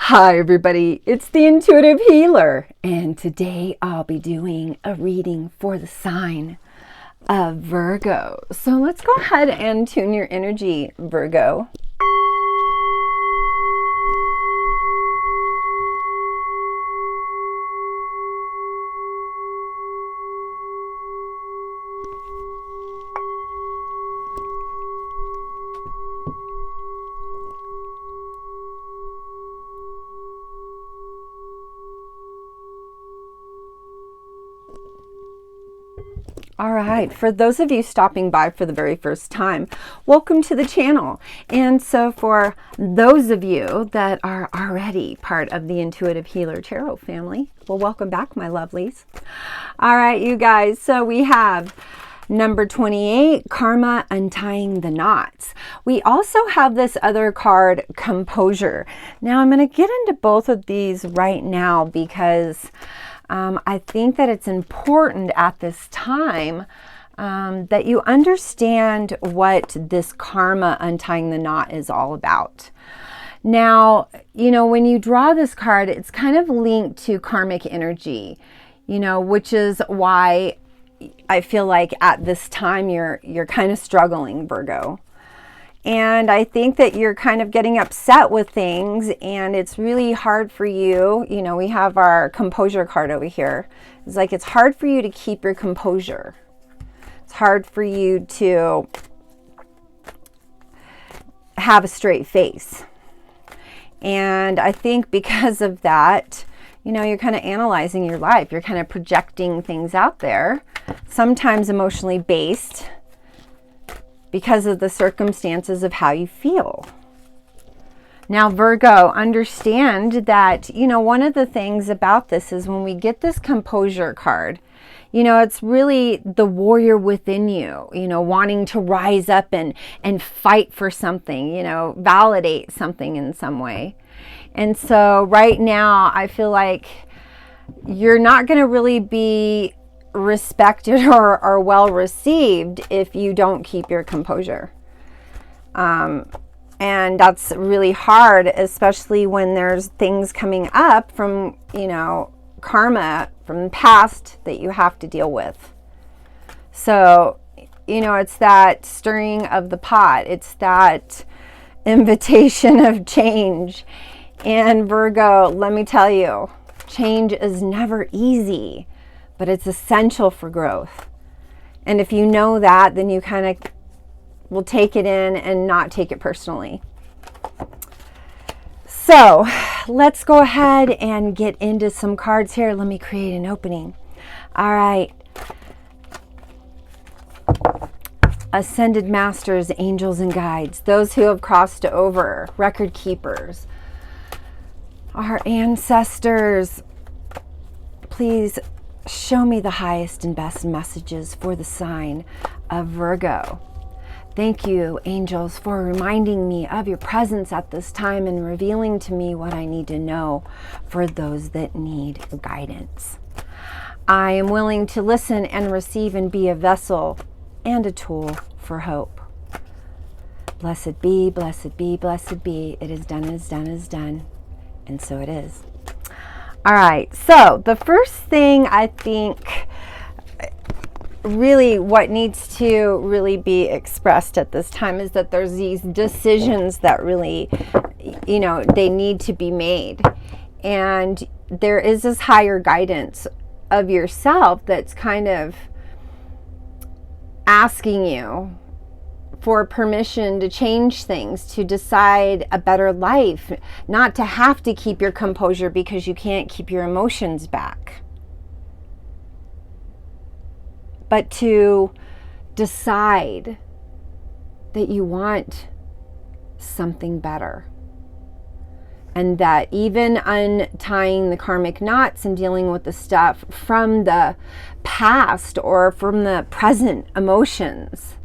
Hi everybody, it's the Intuitive Healer, and today I'll be doing a reading for the sign of Virgo. So let's go ahead and tune your energy, Virgo. All right, for those of you stopping by for the very first time, welcome to the channel. And so for those of you that are already part of the Intuitive Healer Tarot family, well, welcome back, my lovelies. All right, you guys, so we have number 28, Karma Untying the Knots. We also have this other card, Composure. Now, I'm going to get into both of these right now because I think that it's important at this time that you understand what this karma untying the knot is all about. Now, you know, when you draw this card, it's kind of linked to karmic energy, you know, which is why I feel like at this time you're kind of struggling, Virgo. And I think that you're kind of getting upset with things and it's really hard for you. You know, we have our composure card over here. It's like it's hard for you to keep your composure. It's hard for you to have a straight face. And I think because of that, you know, you're kind of analyzing your life. You're kind of projecting things out there, sometimes emotionally based, because of the circumstances of how you feel. Now, Virgo, understand that, you know, one of the things about this is when we get this composure card, you know, it's really the warrior within you, you know, wanting to rise up and fight for something, you know, validate something in some way. And so right now, I feel like you're not going to really be respected or well received if you don't keep your composure. And that's really hard, especially when there's things coming up from, you know, karma from the past that you have to deal with. So, you know, it's that stirring of the pot. It's that invitation of change. And Virgo, let me tell you, change is never easy, but it's essential for growth. And if you know that, then you kind of will take it in and not take it personally. So let's go ahead and get into some cards here. Let me create an opening. All right. Ascended Masters, Angels and Guides, those who have crossed over, record keepers, our ancestors, please show me the highest and best messages for the sign of Virgo. Thank you, angels, for reminding me of your presence at this time and revealing to me what I need to know for those that need guidance. I am willing to listen and receive and be a vessel and a tool for hope. Blessed be, blessed be, blessed be. It is done, it is done, it is done. And so it is. All right, so the first thing I think really what needs to really be expressed at this time is that there's these decisions that really, you know, they need to be made. And there is this higher guidance of yourself that's kind of asking you for permission to change things, to decide a better life, not to have to keep your composure because you can't keep your emotions back, but to decide that you want something better. And that even untying the karmic knots and dealing with the stuff from the past or from the present emotions,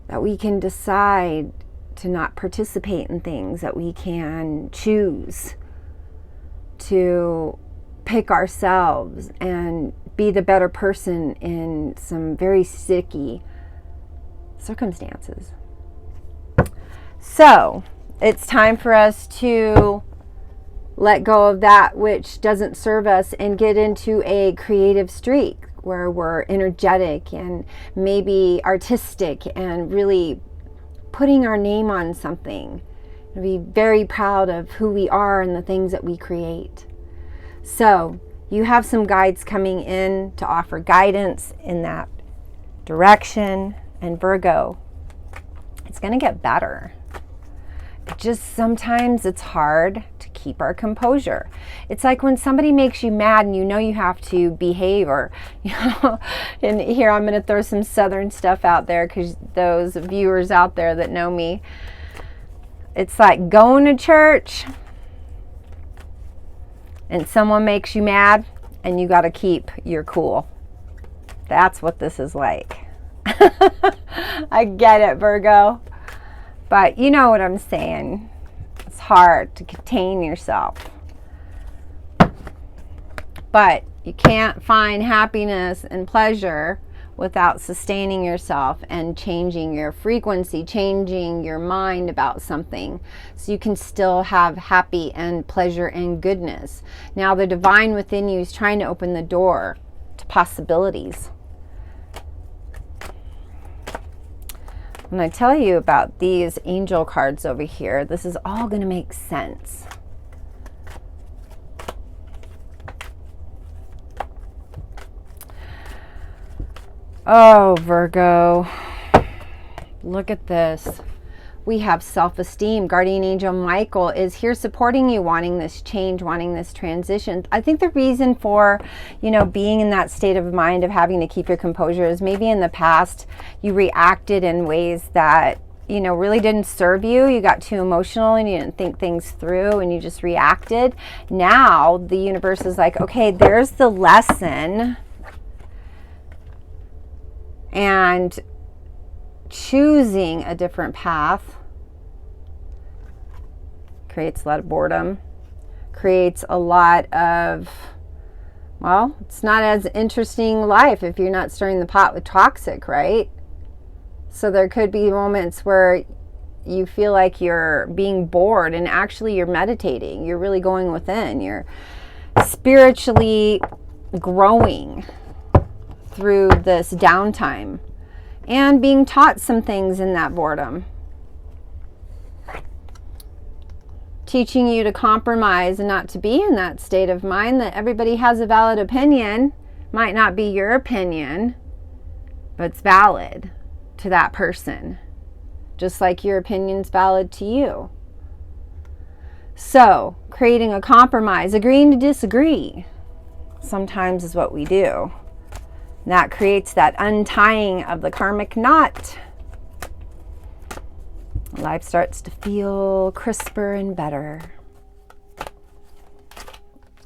that we can decide to not participate in things, that we can choose to pick ourselves and be the better person in some very sticky circumstances. So it's time for us to let go of that which doesn't serve us and get into a creative streak where we're energetic and maybe artistic and really putting our name on something. And be very proud of who we are and the things that we create. So you have some guides coming in to offer guidance in that direction. And Virgo, it's going to get better. Just sometimes it's hard to keep our composure. It's like when somebody makes you mad and you know you have to behave, or, you know, and here I'm going to throw some Southern stuff out there because those viewers out there that know me, it's like going to church and someone makes you mad and you got to keep your cool. That's what this is like. I get it, Virgo. But you know what I'm saying. It's hard to contain yourself. But you can't find happiness and pleasure without sustaining yourself and changing your frequency, changing your mind about something, so you can still have happy and pleasure and goodness. Now the divine within you is trying to open the door to possibilities. When I tell you about these angel cards over here, this is all going to make sense. Oh, Virgo, look at this. We have self-esteem. Guardian Angel Michael is here supporting you, wanting this change, wanting this transition. I think the reason for, you know, being in that state of mind of having to keep your composure is maybe in the past you reacted in ways that, you know, really didn't serve you. You got too emotional and you didn't think things through and you just reacted. Now the universe is like, okay, there's the lesson. And choosing a different path creates a lot of boredom, creates a lot of, well, it's not as interesting life if you're not stirring the pot with toxic, right? So there could be moments where you feel like you're being bored and actually you're meditating. You're really going within. You're spiritually growing through this downtime and being taught some things in that boredom. Teaching you to compromise and not to be in that state of mind that everybody has a valid opinion. Might not be your opinion, but it's valid to that person. Just like your opinion's valid to you. So, creating a compromise, agreeing to disagree, sometimes is what we do. That creates that untying of the karmic knot. Life starts to feel crisper and better.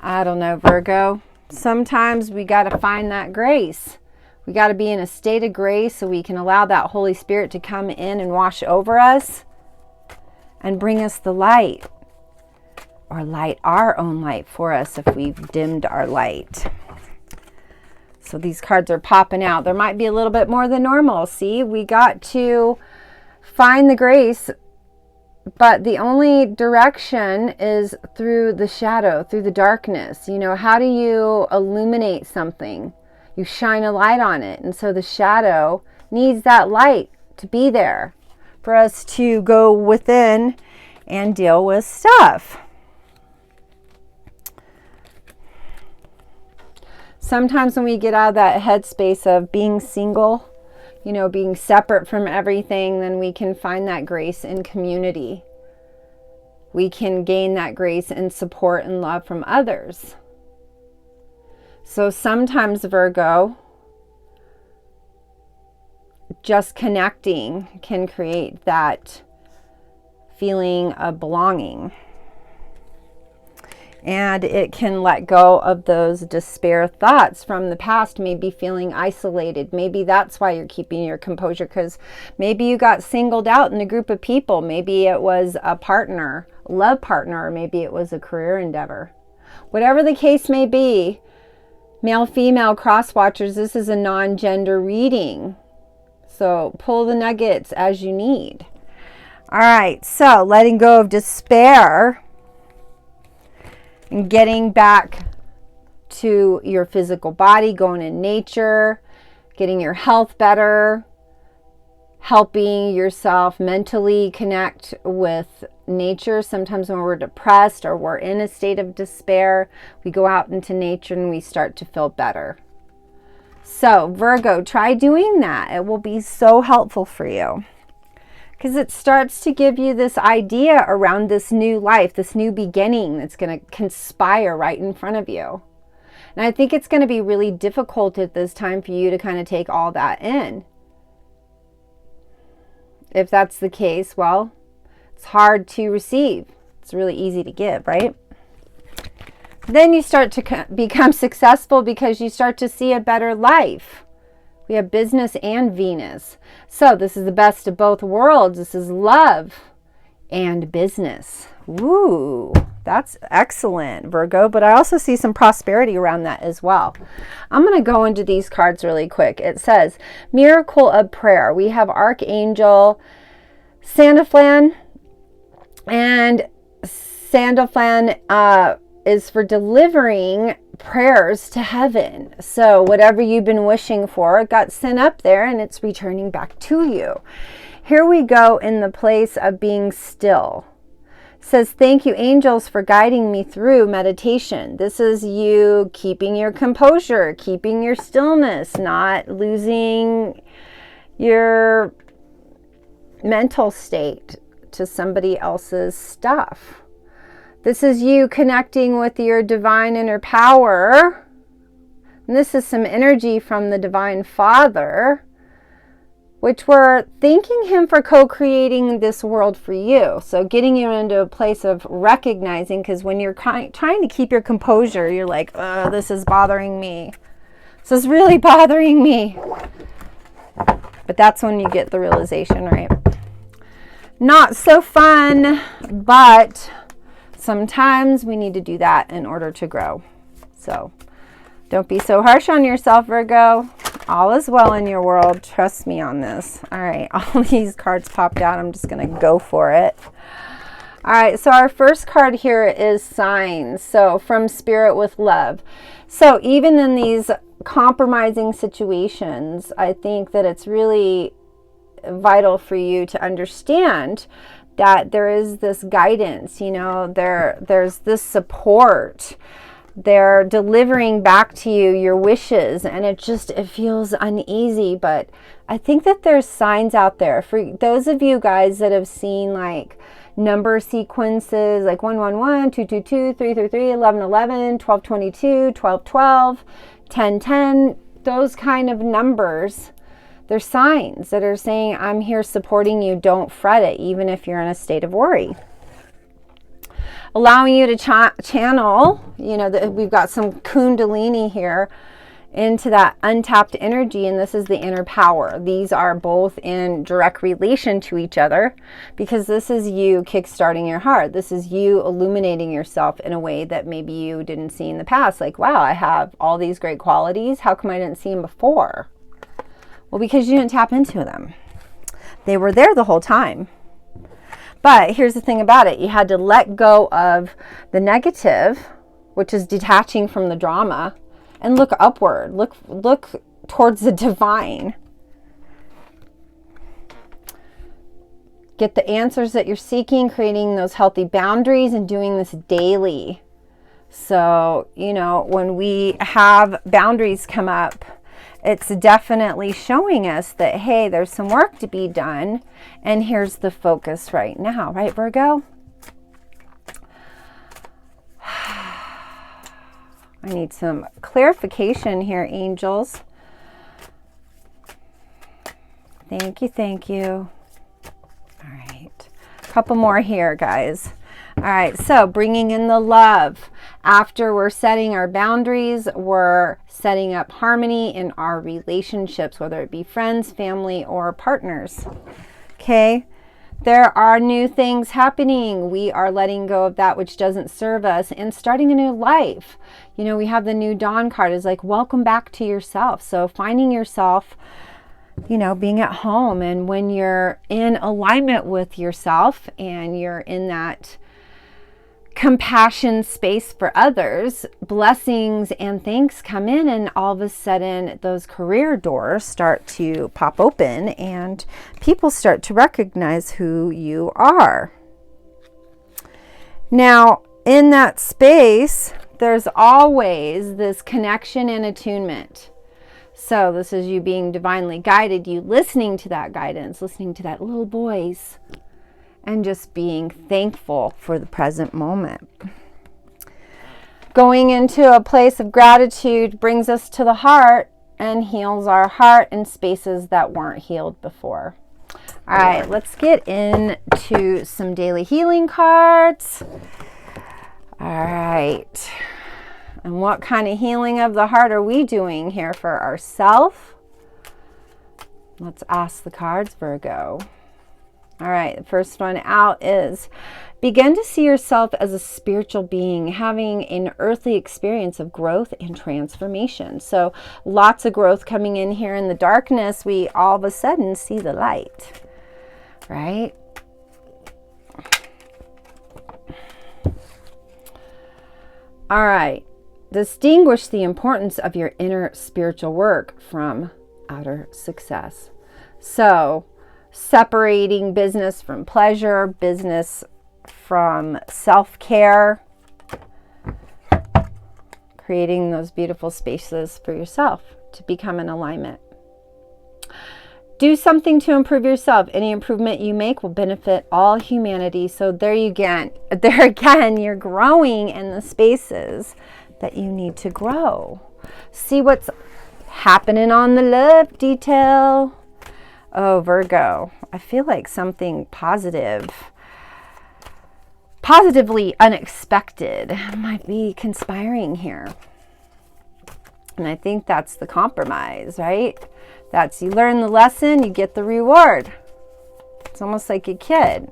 I don't know, Virgo. Sometimes we got to find that grace. We got to be in a state of grace so we can allow that Holy Spirit to come in and wash over us and bring us the light. Or light our own light for us if we've dimmed our light. So these cards are popping out. There might be a little bit more than normal. See, we got to find the grace, but the only direction is through the shadow, through the darkness. You know, how do you illuminate something? You shine a light on it. And so the shadow needs that light to be there for us to go within and deal with stuff. Sometimes when we get out of that headspace of being single, you know, being separate from everything, then we can find that grace in community. We can gain that grace and support and love from others. So sometimes, Virgo, just connecting can create that feeling of belonging. And it can let go of those despair thoughts from the past, maybe feeling isolated. Maybe that's why you're keeping your composure, because maybe you got singled out in a group of people. Maybe it was a partner, a love partner, or maybe it was a career endeavor. Whatever the case may be, male, female, cross watchers, this is a non-gender reading. So pull the nuggets as you need. All right, so letting go of despair And getting back to your physical body, going in nature, getting your health better, helping yourself mentally connect with nature. Sometimes when we're depressed or we're in a state of despair, we go out into nature and we start to feel better. So Virgo, try doing that. It will be so helpful for you, because it starts to give you this idea around this new life, this new beginning that's going to conspire right in front of you. And I think it's going to be really difficult at this time for you to kind of take all that in. If that's the case, well, it's hard to receive. It's really easy to give, right? Then you start to become successful because you start to see a better life. We have business and Venus. So this is the best of both worlds. This is love and business. Woo, that's excellent, Virgo. But I also see some prosperity around that as well. I'm going to go into these cards really quick. It says, Miracle of Prayer. We have Archangel Sandalphon, and Sandalphon is for delivering prayers to heaven. So whatever you've been wishing for, it got sent up there and it's returning back to you. Here we go in the place of being still. It says, thank you, angels, for guiding me through meditation. This is you keeping your composure, keeping your stillness, not losing your mental state to somebody else's stuff. This is you connecting with your divine inner power. And this is some energy from the Divine Father, which we're thanking him for co-creating this world for you. So getting you into a place of recognizing, because when you're trying to keep your composure, you're like, oh, this is bothering me. This is really bothering me. But that's when you get the realization, right? Not so fun, but sometimes we need to do that in order to grow. So don't be so harsh on yourself, Virgo. All is well in your world. Trust me on this. All right, all these cards popped out. I'm just going to go for it. All right, so our first card here is signs. So from Spirit with love. So even in these compromising situations, I think that it's really vital for you to understand that there is this guidance, you know, there's this support. They're delivering back to you your wishes, and it feels uneasy, but I think that there's signs out there for those of you guys that have seen like number sequences like 111, 222, 333, 1111, 1222, 1212, 1010, those kind of numbers. There's signs that are saying, I'm here supporting you. Don't fret it, even if you're in a state of worry. Allowing you to channel, you know, we've got some kundalini here into that untapped energy, and this is the inner power. These are both in direct relation to each other, because this is you kickstarting your heart. This is you illuminating yourself in a way that maybe you didn't see in the past. Like, wow, I have all these great qualities. How come I didn't see them before? Well, because you didn't tap into them. They were there the whole time. But here's the thing about it. You had to let go of the negative, which is detaching from the drama, and look upward. Look towards the divine. Get the answers that you're seeking, creating those healthy boundaries, and doing this daily. So, you know, when we have boundaries come up, it's definitely showing us that, hey, there's some work to be done, and here's the focus right now, right, Virgo? I need some clarification here, angels. Thank you, thank you. All right, a couple more here, guys. All right, so bringing in the love. After we're setting our boundaries, we're setting up harmony in our relationships, whether it be friends, family, or partners. Okay, there are new things happening. We are letting go of that which doesn't serve us and starting a new life. You know, we have the new dawn card is like, welcome back to yourself. So finding yourself, you know, being at home, and when you're in alignment with yourself and you're in that compassion space for others, blessings and thanks come in, and all of a sudden those career doors start to pop open and people start to recognize who you are. Now, in that space, there's always this connection and attunement. So this is you being divinely guided, you listening to that guidance, listening to that little voice, and just being thankful for the present moment. Going into a place of gratitude brings us to the heart and heals our heart in spaces that weren't healed before. All right, let's get into some daily healing cards. All right. And what kind of healing of the heart are we doing here for ourselves? Let's ask the cards, Virgo. All right, the first one out is begin to see yourself as a spiritual being having an earthly experience of growth and transformation. So lots of growth coming in here. In the darkness, we all of a sudden see the light, right? All right, distinguish the importance of your inner spiritual work from outer success. So separating business from pleasure, business from self-care, creating those beautiful spaces for yourself to become in alignment. Do something to improve yourself. Any improvement you make will benefit all humanity. So there again, you're growing in the spaces that you need to grow. See what's happening on the love detail. Oh, Virgo, I feel like something positively unexpected might be conspiring here. And I think that's the compromise, right? That's you learn the lesson, you get the reward. It's almost like a kid.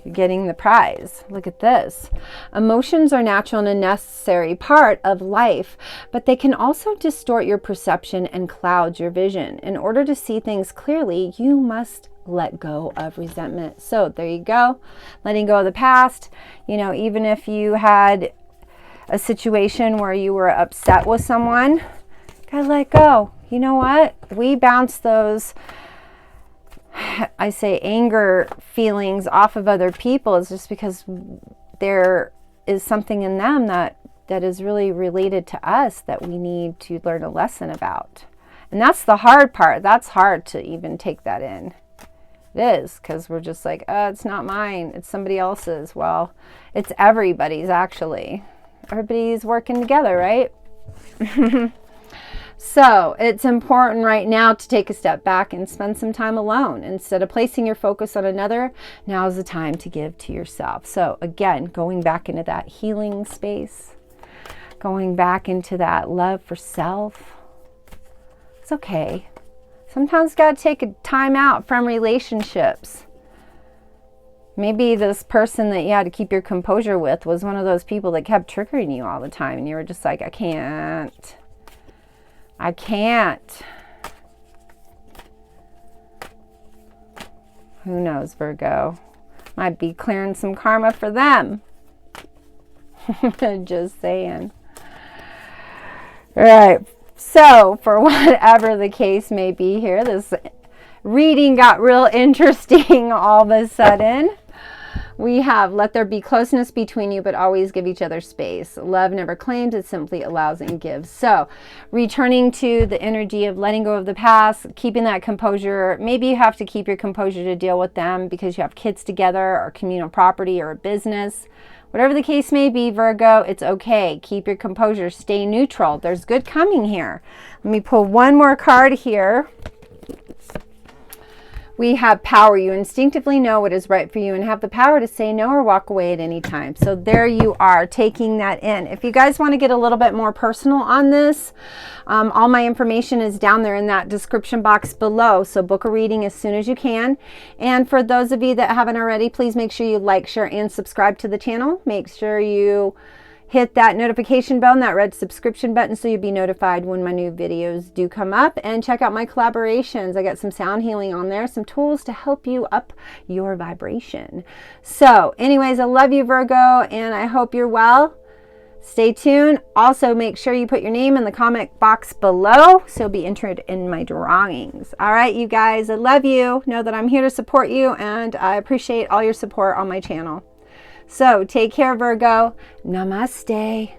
You're getting the prize. Look at this. Emotions are natural and a necessary part of life, but they can also distort your perception and cloud your vision. In order to see things clearly, you must let go of resentment. So there you go. Letting go of the past. You know, even if you had a situation where you were upset with someone, gotta let go. You know what? We bounce those, I say, anger feelings off of other people is just because there is something in them that is really related to us that we need to learn a lesson about. And that's the hard part. That's hard to even take that in. It is, because we're just like, oh, it's not mine. It's somebody else's. Well, it's everybody's actually. Everybody's working together, right? So it's important right now to take a step back and spend some time alone. Instead of placing your focus on another, now is the time to give to yourself. So again, going back into that healing space, going back into that love for self. It's okay. Sometimes you got to take a time out from relationships. Maybe this person that you had to keep your composure with was one of those people that kept triggering you all the time. And you were just like, I can't. Who knows, Virgo? Might be clearing some karma for them. Just saying. All right. So, for whatever the case may be here, this reading got real interesting all of a sudden. We have, let there be closeness between you, but always give each other space. Love never claims, it simply allows and gives. So, returning to the energy of letting go of the past, keeping that composure. Maybe you have to keep your composure to deal with them because you have kids together or communal property or a business. Whatever the case may be, Virgo, it's okay. Keep your composure. Stay neutral. There's good coming here. Let me pull one more card here. We have power. You instinctively know what is right for you and have the power to say no or walk away at any time. So there you are, taking that in. If you guys want to get a little bit more personal on this, all my information is down there in that description box below. So book a reading as soon as you can. And for those of you that haven't already, please make sure you like, share, and subscribe to the channel. Make sure you hit that notification bell and that red subscription button so you'll be notified when my new videos do come up. And check out my collaborations. I got some sound healing on there, some tools to help you up your vibration. So anyways, I love you, Virgo, and I hope you're well. Stay tuned. Also, make sure you put your name in the comment box below so you'll be entered in my drawings. All right, you guys, I love you. Know that I'm here to support you, and I appreciate all your support on my channel. So take care, Virgo. Namaste.